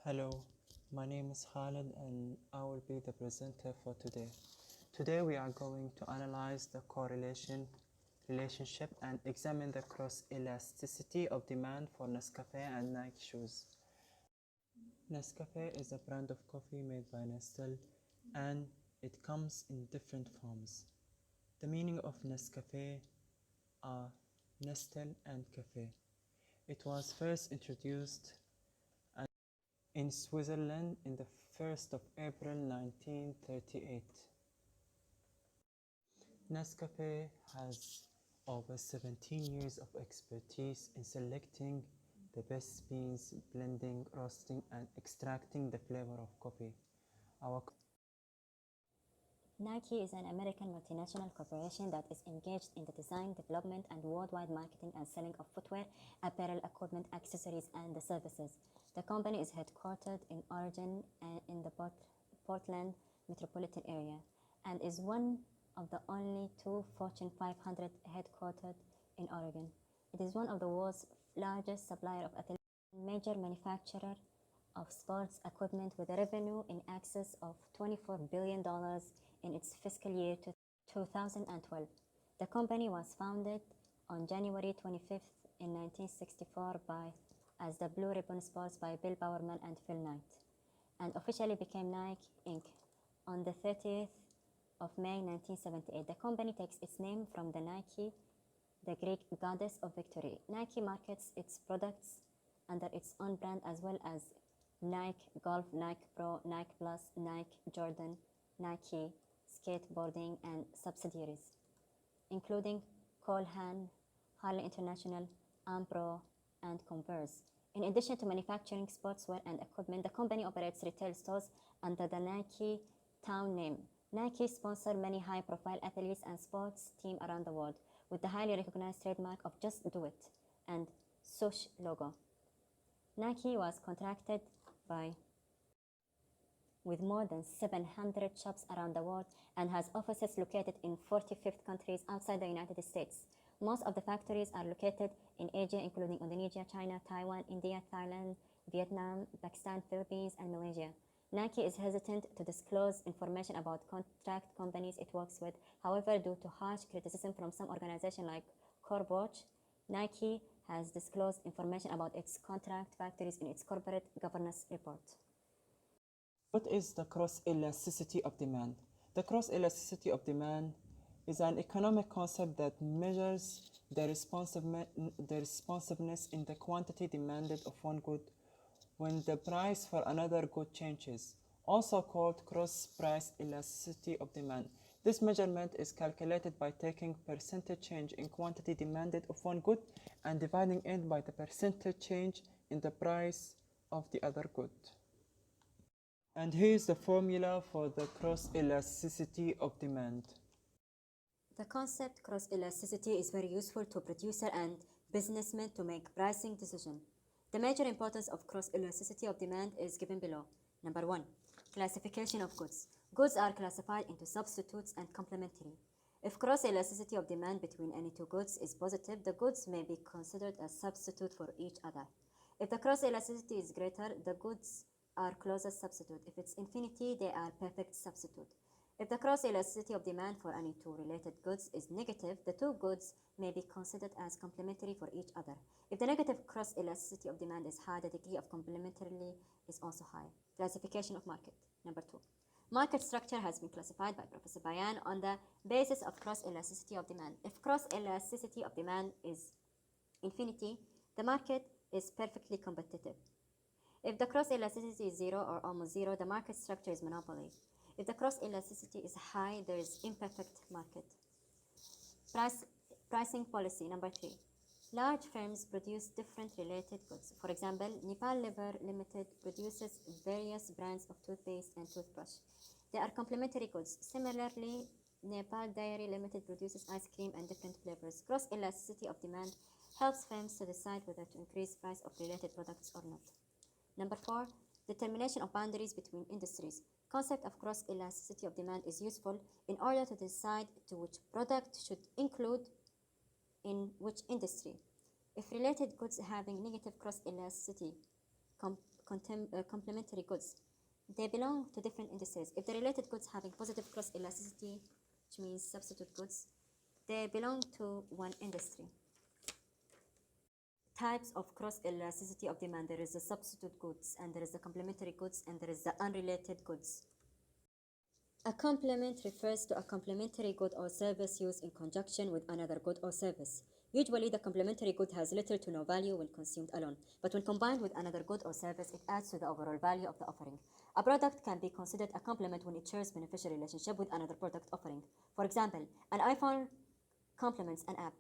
Hello, my name is Khalid and I will be the presenter for today. Today we are going to analyze the correlation relationship and examine the cross elasticity of demand for Nescafe and Nike shoes. Nescafe is a brand of coffee made by Nestle and it comes in different forms. The meaning of Nescafe are Nestle and Cafe. It was first introduced in Switzerland in the 1st of April 1938. Nescafe has over 17 years of expertise in selecting the best beans, blending, roasting, and extracting the flavor of coffee. Nike is an American multinational corporation that is engaged in the design, development, and worldwide marketing and selling of footwear, apparel, equipment, accessories, and services. The company is headquartered in Oregon in the Portland metropolitan area and is one of the only two Fortune 500 headquartered in Oregon. It is one of the world's largest supplier of athletic and major manufacturer of sports equipment with a revenue in excess of $24 billion in its fiscal year 2012. The company was founded on January 25th in 1964 as the Blue Ribbon Sports by Bill Bowerman and Phil Knight, and officially became Nike Inc. on the 30th of May 1978. The company takes its name from the Nike, the Greek goddess of victory. Nike markets its products under its own brand as well as Nike Golf, Nike Pro, Nike Plus, Nike Jordan, Nike Skateboarding, and subsidiaries, including Cole Haan, Harley International, Ampro, and Converse. In addition to manufacturing sportswear and equipment, the company operates retail stores under the Nike Town name. Nike sponsors many high-profile athletes and sports teams around the world with the highly recognized trademark of Just Do It and Swoosh logo. Nike was contracted with more than 700 shops around the world and has offices located in 45 countries outside the United States. Most of the factories are located in Asia, including Indonesia, China, Taiwan, India, Thailand, Vietnam, Pakistan, Philippines, and Malaysia. Nike is hesitant to disclose information about contract companies it works with. However, due to harsh criticism from some organizations like CoreWatch, Nike has disclosed information about its contract factories in its corporate governance report. What is the cross elasticity of demand? The cross elasticity of demand is an economic concept that measures the responsiveness in the quantity demanded of one good when the price for another good changes, also called cross price elasticity of demand. This measurement is calculated by taking percentage change in quantity demanded of one good and dividing it by the percentage change in the price of the other good. And here's the formula for the cross elasticity of demand. The concept cross elasticity is very useful to producer and businessmen to make pricing decisions. The major importance of cross elasticity of demand is given below. Number 1. Classification of goods. Goods are classified into substitutes and complementary. If cross elasticity of demand between any two goods is positive, the goods may be considered as substitute for each other. If the cross elasticity is greater, the goods are closest substitute. If it's infinity, they are perfect substitute. If the cross elasticity of demand for any two related goods is negative, the two goods may be considered as complementary for each other. If the negative cross elasticity of demand is high, the degree of complementarity is also high. Classification of market. Number 2. Market structure has been classified by Professor Bayan on the basis of cross elasticity of demand. If cross elasticity of demand is infinity, the market is perfectly competitive. If the cross elasticity is 0 or almost 0, the market structure is monopoly. If the cross elasticity is high, there is imperfect market. Pricing policy. Number 3. Large firms produce different related goods. For example, Nepal Liver Limited produces various brands of toothpaste and toothbrush. They are complementary goods. Similarly, Nepal Dairy Limited produces ice cream and different flavors. Cross elasticity of demand helps firms to decide whether to increase price of related products or not. Number 4. Determination of boundaries between industries. Concept of cross elasticity of demand is useful in order to decide to which product should include in which industry. If related goods having negative cross elasticity complementary goods. They belong to different industries. If the related goods having positive cross elasticity, which means substitute goods, they belong to one industry. Types of cross elasticity of demand: there is the substitute goods, and there is the complementary goods, and there is the unrelated goods. A complement refers to a complementary good or service used in conjunction with another good or service. Usually, the complementary good has little to no value when consumed alone, but when combined with another good or service, it adds to the overall value of the offering. A product can be considered a complement when it shares beneficial relationship with another product offering. For example, an iPhone complements an app.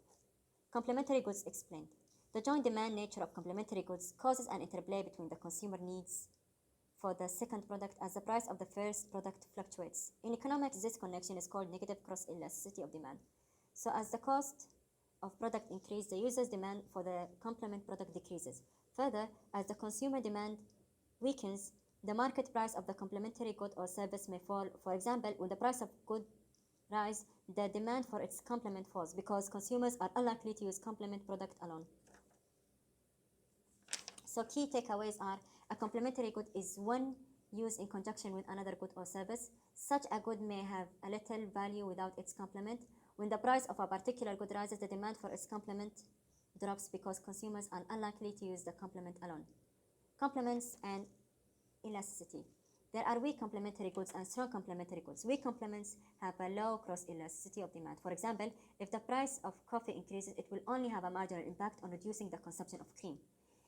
Complementary goods explained. The joint demand nature of complementary goods causes an interplay between the consumer needs for the second product as the price of the first product fluctuates. In economics, this connection is called negative cross elasticity of demand. So as the cost of product increases, the user's demand for the complement product decreases. Further, as the consumer demand weakens, the market price of the complementary good or service may fall. For example, when the price of good rise, the demand for its complement falls because consumers are unlikely to use complement product alone. So key takeaways are: a complementary good is one used in conjunction with another good or service. Such a good may have a little value without its complement. When the price of a particular good rises, the demand for its complement drops because consumers are unlikely to use the complement alone. Complements and elasticity. There are weak complementary goods and strong complementary goods. Weak complements have a low cross elasticity of demand. For example, if the price of coffee increases, it will only have a marginal impact on reducing the consumption of cream.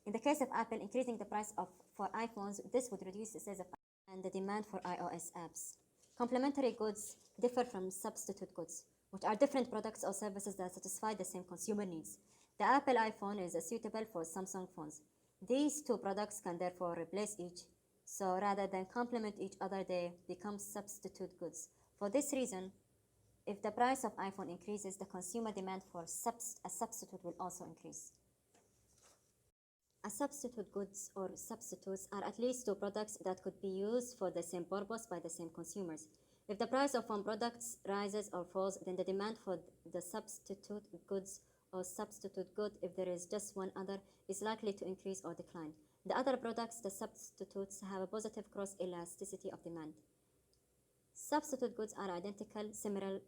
In the case of Apple increasing the price for iPhones, this would reduce the sales of and the demand for iOS apps. Complementary goods differ from substitute goods, which are different products or services that satisfy the same consumer needs. The Apple iPhone is suitable for Samsung phones. These two products can therefore replace each, so rather than complement each other, they become substitute goods. For this reason, if the price of iPhone increases, the consumer demand for a substitute will also increase. A substitute goods or substitutes are at least two products that could be used for the same purpose by the same consumers. If the price of one product rises or falls, then the demand for the substitute goods or substitute good, if there is just one other, is likely to increase or decline. The other products, the substitutes, have a positive cross elasticity of demand. Substitute goods are identical, similar,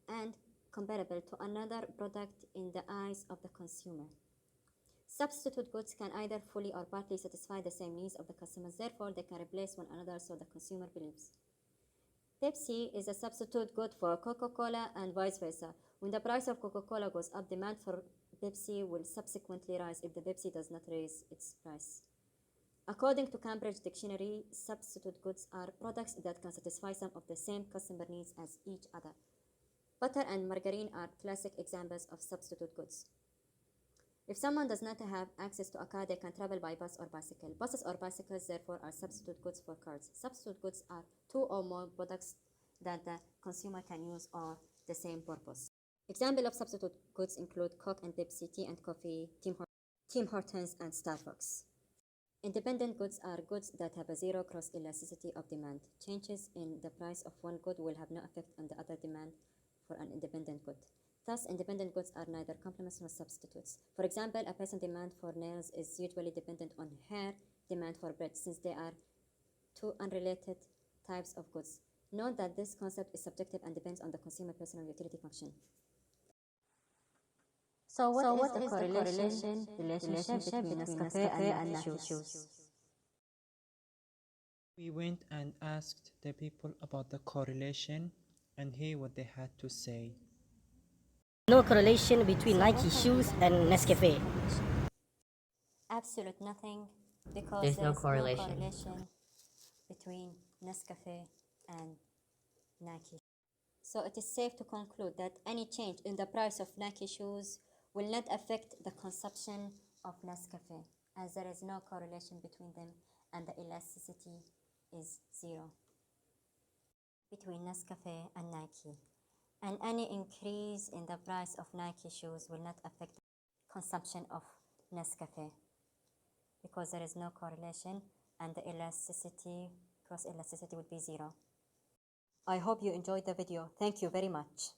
and comparable to another product in the eyes of the consumer. Substitute goods can either fully or partly satisfy the same needs of the customers, therefore they can replace one another, so the consumer believes. Pepsi is a substitute good for Coca-Cola and vice versa. When the price of Coca-Cola goes up, demand for Pepsi will subsequently rise if the Pepsi does not raise its price. According to Cambridge Dictionary, substitute goods are products that can satisfy some of the same customer needs as each other. Butter and margarine are classic examples of substitute goods. If someone does not have access to a car, they can travel by bus or bicycle. Buses or bicycles, therefore, are substitute goods for cars. Substitute goods are two or more products that the consumer can use for the same purpose. Examples of substitute goods include Coke and Pepsi, tea and coffee, Tim Hortons, and Starbucks. Independent goods are goods that have a zero cross elasticity of demand. Changes in the price of one good will have no effect on the other demand for an independent good. Thus, independent goods are neither complements nor substitutes. For example, a person's demand for nails is usually dependent on her demand for bread, since they are two unrelated types of goods. Note that this concept is subjective and depends on the consumer personal utility function. So what is the correlation relationship between Nescafe and shoes? We went and asked the people about the correlation and hear what they had to say. No correlation between Nike shoes and Nescafe. Absolute nothing, because There's no there's correlation. between Nescafe and Nike. So it is safe to conclude that any change in the price of Nike shoes will not affect the consumption of Nescafe, as there is no correlation between them and the elasticity is zero between Nescafe and Nike. And any increase in the price of Nike shoes will not affect the consumption of Nescafe, because there is no correlation and the cross elasticity would be zero. I hope you enjoyed the video. Thank you very much.